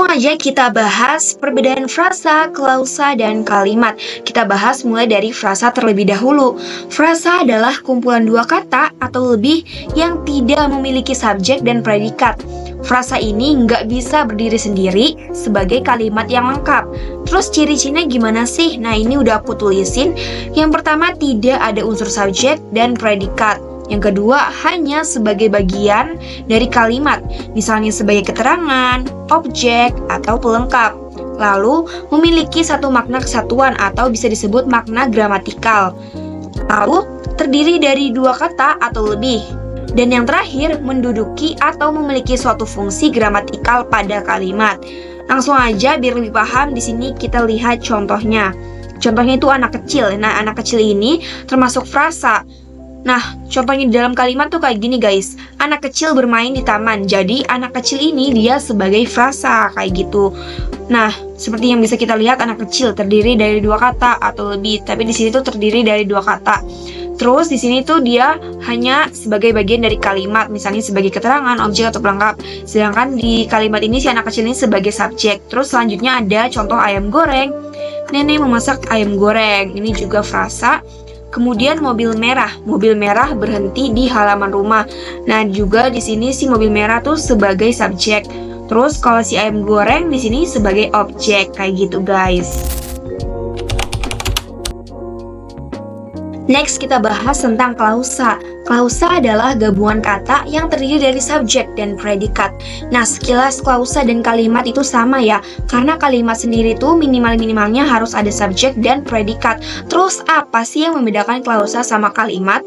Langsung aja kita bahas perbedaan frasa, klausa, dan kalimat. Kita bahas mulai dari frasa terlebih dahulu. Frasa adalah kumpulan dua kata atau lebih yang tidak memiliki subjek dan predikat. Frasa ini nggak bisa berdiri sendiri sebagai kalimat yang lengkap. Terus ciri-cirinya gimana sih? Nah, ini udah aku tulisin. Yang pertama, tidak ada unsur subjek dan predikat. Yang kedua, hanya sebagai bagian dari kalimat, misalnya sebagai keterangan, objek, atau pelengkap. Lalu, memiliki satu makna kesatuan atau bisa disebut makna gramatikal. Lalu, terdiri dari dua kata atau lebih. Dan yang terakhir, menduduki atau memiliki suatu fungsi gramatikal pada kalimat. Langsung aja biar lebih paham, di sini kita lihat contohnya. Contohnya itu anak kecil. Nah, anak kecil ini termasuk frasa. Nah, contohnya di dalam kalimat tuh kayak gini guys. Anak kecil bermain di taman. Jadi, anak kecil ini dia sebagai frasa kayak gitu. Nah, seperti yang bisa kita lihat, anak kecil terdiri dari dua kata atau lebih. Tapi di sini tuh terdiri dari dua kata. Terus di sini tuh dia hanya sebagai bagian dari kalimat, misalnya sebagai keterangan, objek atau pelengkap. Sedangkan di kalimat ini si anak kecil ini sebagai subjek. Terus selanjutnya ada contoh ayam goreng. Nenek memasak ayam goreng. Ini juga frasa. Kemudian mobil merah berhenti di halaman rumah. Nah, juga di sini si mobil merah tuh sebagai subjek. Terus kalau si ayam goreng di sini sebagai objek kayak gitu, guys. Next, kita bahas tentang klausa. Klausa adalah gabungan kata yang terdiri dari subjek dan predikat. Nah, sekilas klausa dan kalimat itu sama ya, karena kalimat sendiri tuh minimal-minimalnya harus ada subjek dan predikat. Terus apa sih yang membedakan klausa sama kalimat?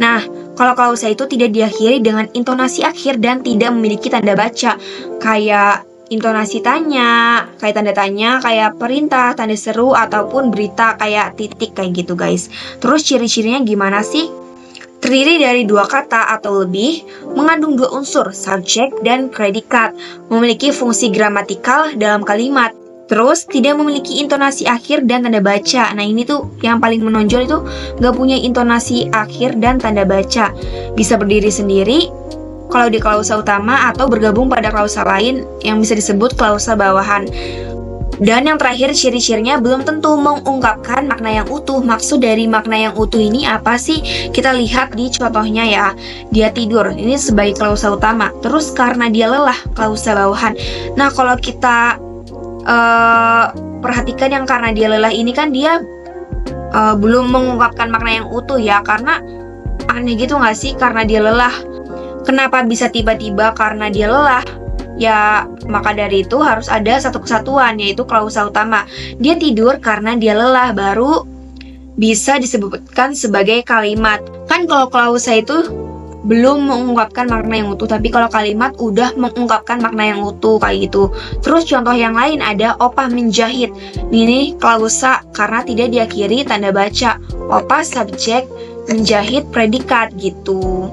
Nah, kalau klausa itu tidak diakhiri dengan intonasi akhir dan tidak memiliki tanda baca, kayak intonasi tanya, kayak tanda tanya, kayak perintah, tanda seru, ataupun berita kayak titik kayak gitu guys. Terus ciri-cirinya gimana sih? Terdiri dari dua kata atau lebih, mengandung dua unsur, subjek dan predikat, memiliki fungsi gramatikal dalam kalimat. Terus tidak memiliki intonasi akhir dan tanda baca. Nah, ini tuh yang paling menonjol itu gak punya intonasi akhir dan tanda baca. Bisa berdiri sendiri kalau di klausa utama atau bergabung pada klausa lain yang bisa disebut klausa bawahan. Dan yang terakhir, ciri-cirinya belum tentu mengungkapkan makna yang utuh. Maksud dari makna yang utuh ini apa sih? Kita lihat di contohnya ya. Dia tidur, ini sebagai klausa utama. Terus karena dia lelah, klausa bawahan. Nah, kalau kita perhatikan yang karena dia lelah ini kan dia belum mengungkapkan makna yang utuh ya. Karena aneh gitu gak sih karena dia lelah? Kenapa bisa tiba-tiba karena dia lelah? Ya, maka dari itu harus ada satu kesatuan, yaitu klausa utama. Dia tidur karena dia lelah, baru bisa disebutkan sebagai kalimat. Kan kalau klausa itu belum mengungkapkan makna yang utuh, tapi kalau kalimat udah mengungkapkan makna yang utuh kayak gitu. Terus contoh yang lain ada opah menjahit. Ini klausa karena tidak diakhiri tanda baca. Opah subjek, menjahit predikat gitu.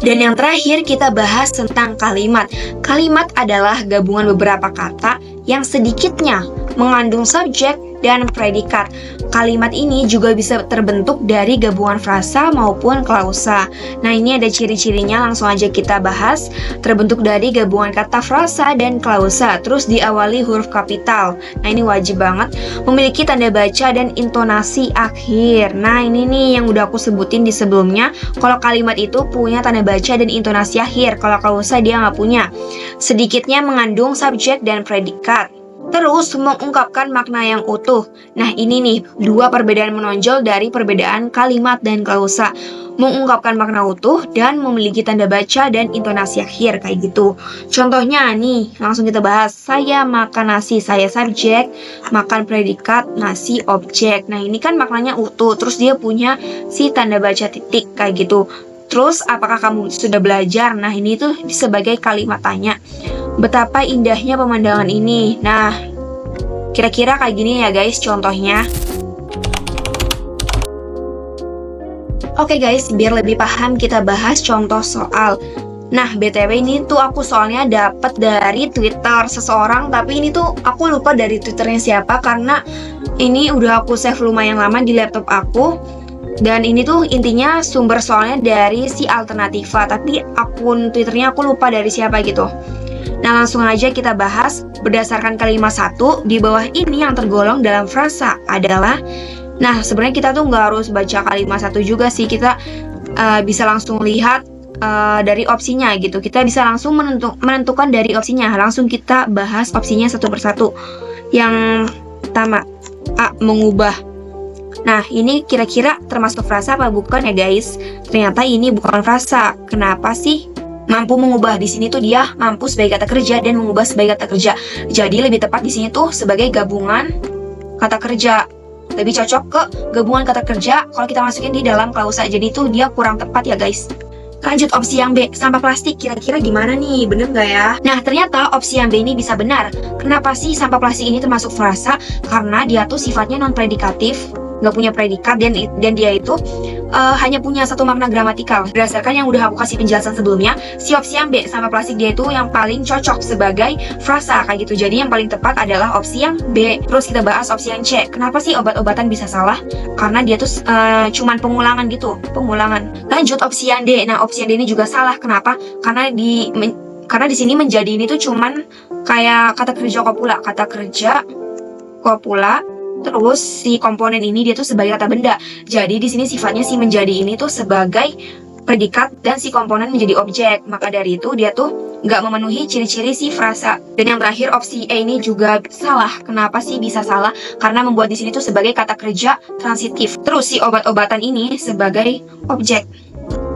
Dan yang terakhir kita bahas tentang kalimat. Kalimat adalah gabungan beberapa kata yang sedikitnya mengandung subjek dan predikat. Kalimat ini juga bisa terbentuk dari gabungan frasa maupun klausa. Nah, ini ada ciri-cirinya, langsung aja kita bahas. Terbentuk dari gabungan kata frasa dan klausa, terus diawali huruf kapital. Nah, ini wajib banget. Memiliki tanda baca dan intonasi akhir. Nah, ini nih yang udah aku sebutin di sebelumnya. Kalau kalimat itu punya tanda baca dan intonasi akhir. Kalau klausa dia nggak punya. Sedikitnya mengandung subjek dan predikat. Terus mengungkapkan makna yang utuh. Nah, ini nih dua perbedaan menonjol dari perbedaan kalimat dan klausa. Mengungkapkan makna utuh dan memiliki tanda baca dan intonasi akhir kayak gitu. Contohnya nih, langsung kita bahas. Saya makan nasi, saya subjek, makan predikat, nasi objek. Nah, ini kan maknanya utuh. Terus dia punya si tanda baca titik kayak gitu. Terus, apakah kamu sudah belajar? Nah, ini tuh sebagai kalimat tanya. Betapa indahnya pemandangan ini. Nah, kira-kira kayak gini ya guys contohnya. Oke guys, biar lebih paham kita bahas contoh soal. Nah, BTW ini tuh aku soalnya dapat dari Twitter seseorang, tapi ini tuh aku lupa dari Twitternya siapa karena ini udah aku save lumayan lama di laptop aku. Dan ini tuh intinya sumber soalnya dari si Alternativa, tapi akun Twitternya aku lupa dari siapa gitu. Nah, langsung aja kita bahas berdasarkan kalimat 1 di bawah ini yang tergolong dalam frasa adalah. Nah, sebenarnya kita tuh nggak harus baca kalimat 1 juga sih, kita bisa langsung lihat dari opsinya gitu. Kita bisa langsung menentukan dari opsinya. Langsung kita bahas opsinya satu persatu. Yang pertama, A. Mengubah. Nah, ini kira-kira termasuk frasa apa bukan ya guys? Ternyata ini bukan frasa. Kenapa sih? Mampu mengubah di sini tuh dia mampu sebagai kata kerja dan mengubah sebagai kata kerja. Jadi lebih tepat di sini tuh sebagai gabungan kata kerja. Lebih cocok ke gabungan kata kerja kalau kita masukin di dalam klausa. Jadi itu dia kurang tepat ya guys. Lanjut opsi yang B, sampah plastik. Kira-kira gimana nih? Bener nggak ya? Nah, ternyata opsi yang B ini bisa benar. Kenapa sih sampah plastik ini termasuk frasa? Karena dia tuh sifatnya non-predikatif, nggak punya predikat, dan dia itu hanya punya satu makna gramatikal. Berdasarkan yang udah aku kasih penjelasan sebelumnya, si opsi yang B, sampah plastik, dia itu yang paling cocok sebagai frasa kayak gitu. Jadi yang paling tepat adalah opsi yang B. Terus kita bahas opsi yang C. Kenapa sih obat-obatan bisa salah? Karena dia tuh cuman pengulangan gitu, pengulangan. Lanjut opsi yang D. Nah, opsi yang D ini juga salah. Kenapa? Karena di sini menjadi ini tuh cuman kayak kata kerja kopula. Terus si komponen ini dia tuh sebagai kata benda. Jadi di sini sifatnya si menjadi ini tuh sebagai predikat dan si komponen menjadi objek. Maka dari itu dia tuh nggak memenuhi ciri-ciri si frasa. Dan yang terakhir opsi E ini juga salah. Kenapa sih bisa salah? Karena membuat di sini tuh sebagai kata kerja transitif. Terus si obat-obatan ini sebagai objek.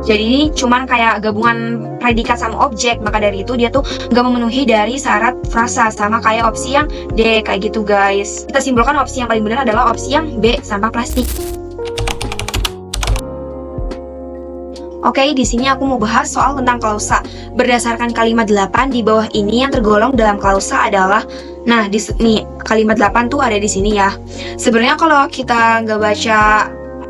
Jadi ini cuman kayak gabungan predikat sama objek. Maka dari itu dia tuh nggak memenuhi dari syarat frasa, sama kayak opsi yang D kayak gitu guys. Kita simpulkan opsi yang paling benar adalah opsi yang B, sampah plastik. Oke, di sini aku mau bahas soal tentang klausa. Berdasarkan kalimat 8 di bawah ini yang tergolong dalam klausa adalah. Nah, nih kalimat 8 tuh ada di sini ya. Sebenarnya kalau kita nggak baca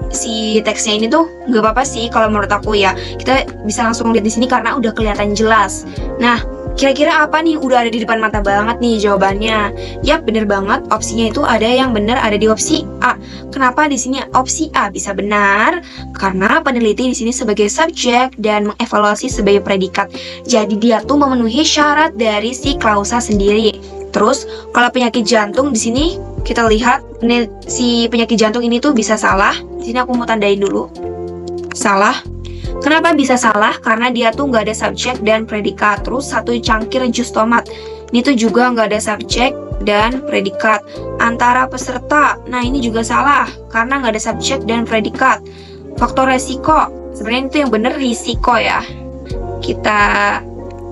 si teksnya ini tuh nggak apa-apa sih kalau menurut aku ya. Kita bisa langsung lihat di sini karena udah kelihatan jelas. Nah, kira-kira apa nih? Udah ada di depan mata banget nih jawabannya. Yap, bener banget. Opsinya itu ada yang benar ada di opsi A. Kenapa di sini opsi A bisa benar? Karena peneliti di sini sebagai subjek dan mengevaluasi sebagai predikat. Jadi dia tuh memenuhi syarat dari si klausa sendiri. Terus kalau penyakit jantung di sini kita lihat si penyakit jantung ini tuh bisa salah. Di sini aku mau tandain dulu. Salah. Kenapa bisa salah? Karena dia tuh nggak ada subjek dan predikat. Terus satu cangkir jus tomat. Ini tuh juga nggak ada subjek dan predikat. Antara peserta. Nah, ini juga salah karena nggak ada subjek dan predikat. Faktor resiko. Sebenarnya itu yang bener risiko ya. Kita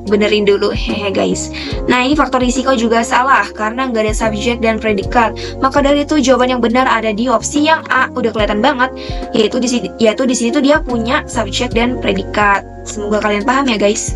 benerin dulu, hehe guys. Nah, ini faktor risiko juga salah karena nggak ada subjek dan predikat. Maka dari itu jawaban yang benar ada di opsi yang A. Udah kelihatan banget, yaitu di sini tuh dia punya subjek dan predikat. Semoga kalian paham ya guys.